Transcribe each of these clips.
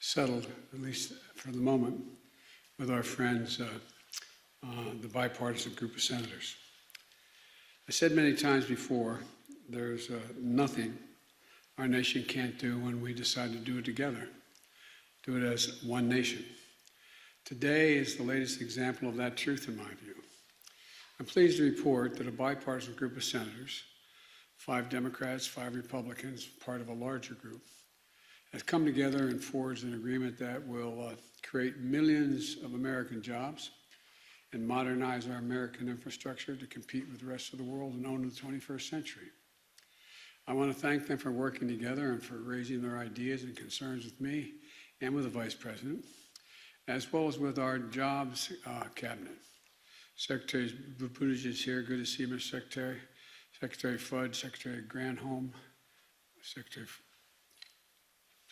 settled, at least for the moment, with our friends, the bipartisan group of senators. I said many times before, there's nothing our nation can't do when we decide to do it together, do it as one nation. Today is the latest example of that truth, in my view. I'm pleased to report that a bipartisan group of senators, 5 Democrats, 5 Republicans, part of a larger group, has come together and forged an agreement that will create millions of American jobs and modernize our American infrastructure to compete with the rest of the world and own the 21st century. I want to thank them for working together and for raising their ideas and concerns with me and with the Vice President, as well as with our Jobs Cabinet. Secretary Buttigieg is here. Good to see you, Mr. Secretary. Secretary Fudge, Secretary Granholm, Secretary.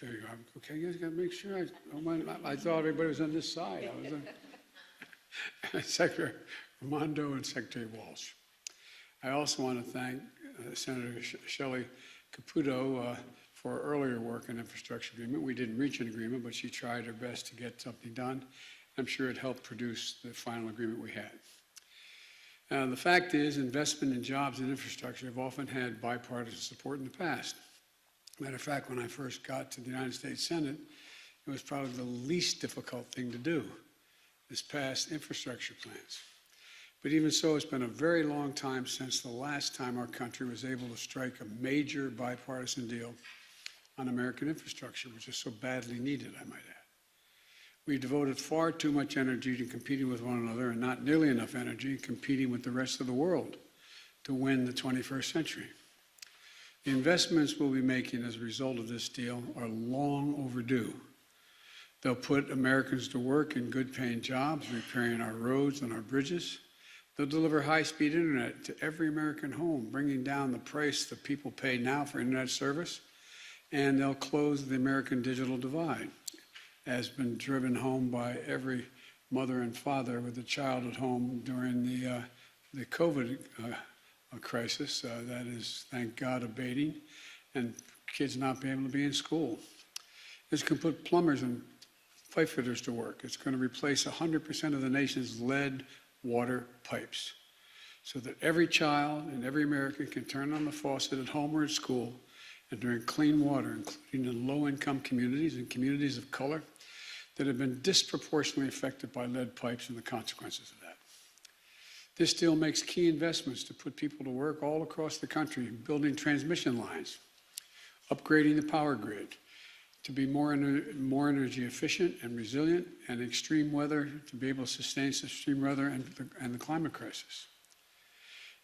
There you are. Okay, you guys got to make sure. I thought everybody was on this side. I was on Secretary Raimondo and Secretary Walsh. I also want to thank Senator Shelley Caputo for her earlier work on infrastructure agreement. We didn't reach an agreement, but she tried her best to get something done. I'm sure it helped produce the final agreement we had. The fact is, investment in jobs and infrastructure have often had bipartisan support in the past. Matter of fact, when I first got to the United States Senate, it was probably the least difficult thing to do, this pass infrastructure plans. But even so, it's been a very long time since the last time our country was able to strike a major bipartisan deal on American infrastructure, which is so badly needed, I might add. We devoted far too much energy to competing with one another and not nearly enough energy competing with the rest of the world to win the 21st century. The investments we'll be making as a result of this deal are long overdue. They'll put Americans to work in good-paying jobs, repairing our roads and our bridges. They'll deliver high-speed internet to every American home, bringing down the price that people pay now for internet service. And they'll close the American digital divide, as been driven home by every mother and father with a child at home during the COVID crisis. That is, thank God, abating, and kids not being able to be in school. It's going to put plumbers and pipe fitters to work. It's going to replace 100% of the nation's lead water pipes so that every child and every American can turn on the faucet at home or at school and drink clean water, including in low-income communities and communities of color that have been disproportionately affected by lead pipes and the consequences of that. This deal makes key investments to put people to work all across the country, building transmission lines, upgrading the power grid to be more energy efficient and resilient, and extreme weather to be able to sustain extreme weather and the climate crisis.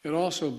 It also